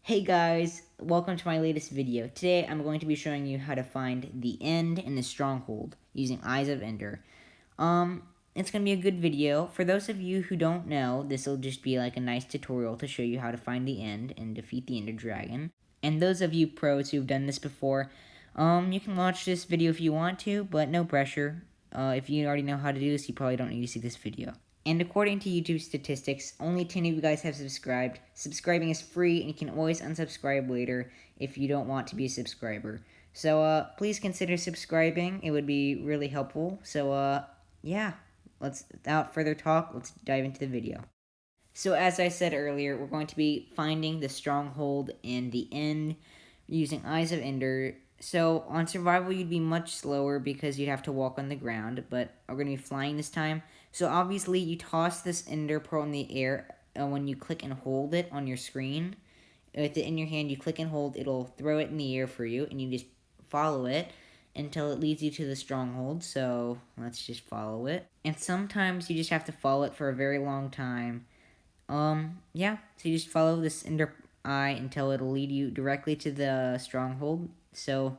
Hey guys, welcome to my latest video. Today I'm going to be showing you how to find the end in the Stronghold using Eyes of Ender. It's going to be a good video. For those of you who don't know, this will just be like a nice tutorial to show you how to find the end and defeat the Ender Dragon. And those of you pros who've done this before, you can watch this video if you want to, but no pressure. If you already know how to do this, you probably don't need to see this video. And according to YouTube statistics, only 10 of you guys have subscribed. Subscribing is free, and you can always unsubscribe later if you don't want to be a subscriber. So, please consider subscribing. It would be really helpful. So, yeah. Without further talk, let's dive into the video. So, as I said earlier, we're going to be finding the Stronghold and the end using Eyes of Ender. So, on survival, you'd be much slower because you'd have to walk on the ground, but we're going to be flying this time. So, obviously, you toss this Ender Pearl in the air when you click and hold it on your screen. With it in your hand, you click and hold, it'll throw it in the air for you, and you just follow it until it leads you to the Stronghold. So, let's just follow it. And sometimes you just have to follow it for a very long time. Yeah, so you just follow this Ender Eye until it'll lead you directly to the Stronghold. So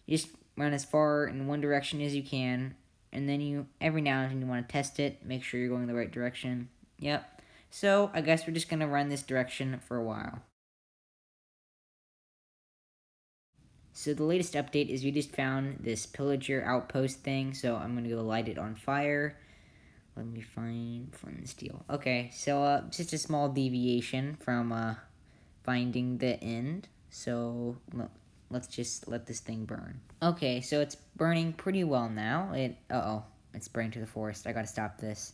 you just run as far in one direction as you can, and then you, every now and then you want to test it, make sure you're going the right direction. Yep. So I guess we're just going to run this direction for a while. So the latest update is we just found this Pillager Outpost thing, so I'm going to go light it on fire. Let me find flint steel. Okay, so just a small deviation from finding the end. So let's just let this thing burn. Okay, so it's burning pretty well now. It's burning to the forest. I gotta stop this.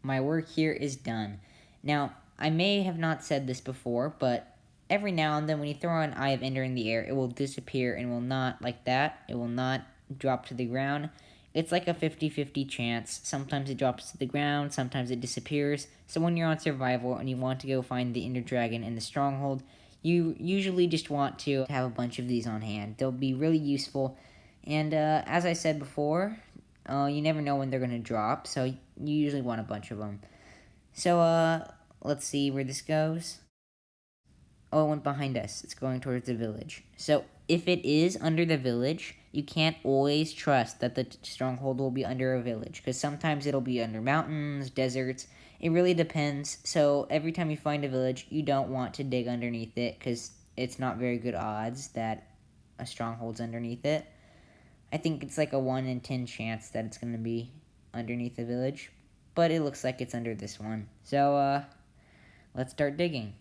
My work here is done. Now, I may have not said this before, but every now and then when you throw an Eye of Ender in the air, it will disappear and will not, like that, it will not drop to the ground. It's like a 50-50 chance. Sometimes it drops to the ground, sometimes it disappears. So when you're on survival and you want to go find the Ender Dragon in the Stronghold, you usually just want to have a bunch of these on hand. They'll be really useful. And as I said before, you never know when they're going to drop, so you usually want a bunch of them. So let's see where this goes. Oh, it went behind us. It's going towards the village. So if it is under the village, you can't always trust that the Stronghold will be under a village, because sometimes it'll be under mountains, deserts. It really depends. So every time you find a village, you don't want to dig underneath it, because it's not very good odds that a Stronghold's underneath it. I think it's like a 1 in 10 chance that it's going to be underneath the village, but it looks like it's under this one. So let's start digging.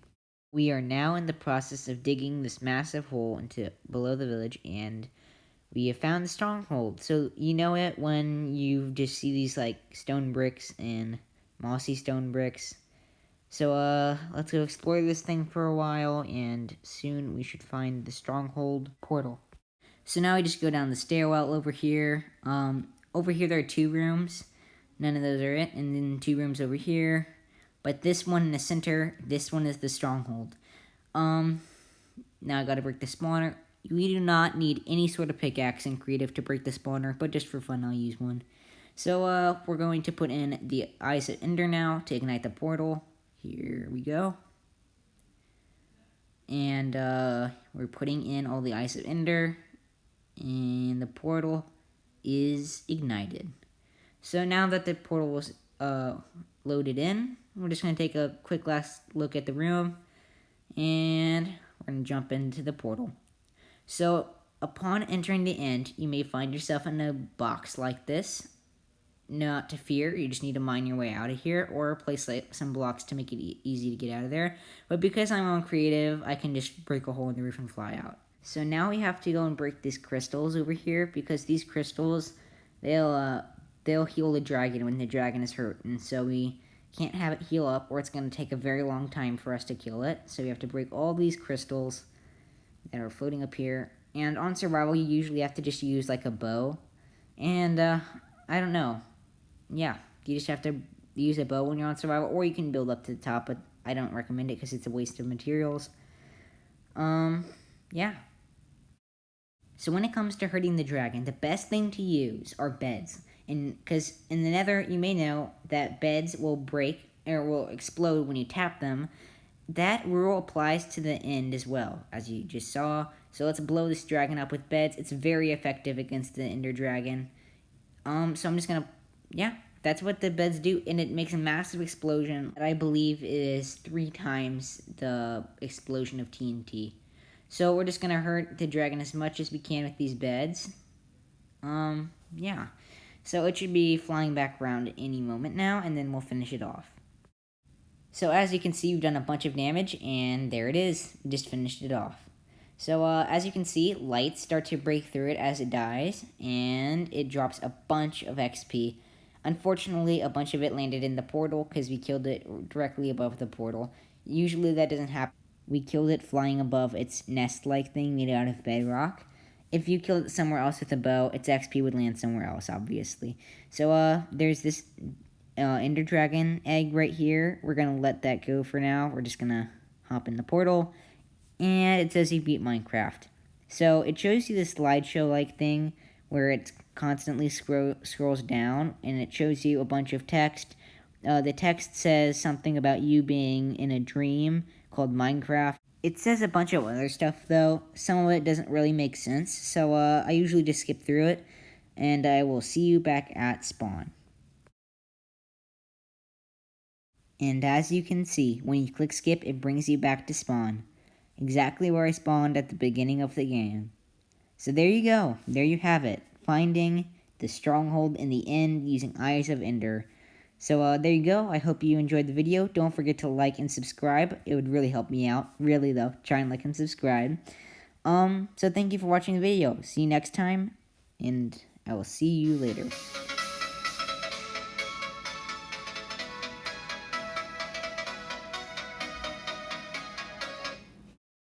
We are now in the process of digging this massive hole into below the village, and we have found the Stronghold. So you know it when you just see these like stone bricks and mossy stone bricks. So let's go explore this thing for a while, and soon we should find the Stronghold portal. So now we just go down the stairwell over here. Over here there are 2 rooms. None of those are it, and then 2 rooms over here. But this one in the center, this one is the Stronghold. Now I gotta break the spawner. We do not need any sort of pickaxe in creative to break the spawner, but just for fun I'll use one. So we're going to put in the Eyes of Ender now to ignite the portal. Here we go. And we're putting in all the Eyes of Ender, and the portal is ignited. So now that the portal was loaded in, we're just going to take a quick last look at the room, and we're going to jump into the portal. So upon entering the end, you may find yourself in a box like this. Not to fear, you just need to mine your way out of here, or place like some blocks to make it easy to get out of there. But because I'm on creative, I can just break a hole in the roof and fly out. So now we have to go and break these crystals over here, because these crystals, they'll heal the dragon when the dragon is hurt, and so we can't have it heal up, or it's going to take a very long time for us to kill it. So we have to break all these crystals that are floating up here. And on survival, you usually have to just use like a bow. And I don't know. Yeah, you just have to use a bow when you're on survival, or you can build up to the top, but I don't recommend it because it's a waste of materials. Yeah. So when it comes to hurting the dragon, the best thing to use are beds. And because in the nether, you may know that beds will break or will explode when you tap them. that rule applies to the end as well, as you just saw. So let's blow this dragon up with beds. It's very effective against the ender dragon. So I'm just gonna, yeah, that's what the beds do, and it makes a massive explosion that I believe is 3 times the explosion of TNT. So we're just gonna hurt the dragon as much as we can with these beds. Yeah. So it should be flying back around any moment now, and then we'll finish it off. So as you can see, we've done a bunch of damage, and there it is. We just finished it off. So as you can see, lights start to break through it as it dies, and it drops a bunch of XP. Unfortunately, a bunch of it landed in the portal because we killed it directly above the portal. Usually that doesn't happen. We killed it flying above its nest-like thing made out of bedrock. If you killed it somewhere else with a bow, its XP would land somewhere else, obviously. So there's this Ender Dragon egg right here. We're going to let that go for now. We're just going to hop in the portal. And it says you beat Minecraft. So it shows you this slideshow-like thing where it constantly scrolls down, and it shows you a bunch of text. The text says something about you being in a dream called Minecraft. It says a bunch of other stuff, though. Some of it doesn't really make sense, so I usually just skip through it, and I will see you back at spawn. And as you can see, when you click skip, it brings you back to spawn. Exactly where I spawned at the beginning of the game. So there you go. There you have it. Finding the stronghold in the end using Eyes of Ender. So there you go. I hope you enjoyed the video. Don't forget to like and subscribe. It would really help me out. Really though. Try and like and subscribe. So thank you for watching the video. See you next time. And I will see you later.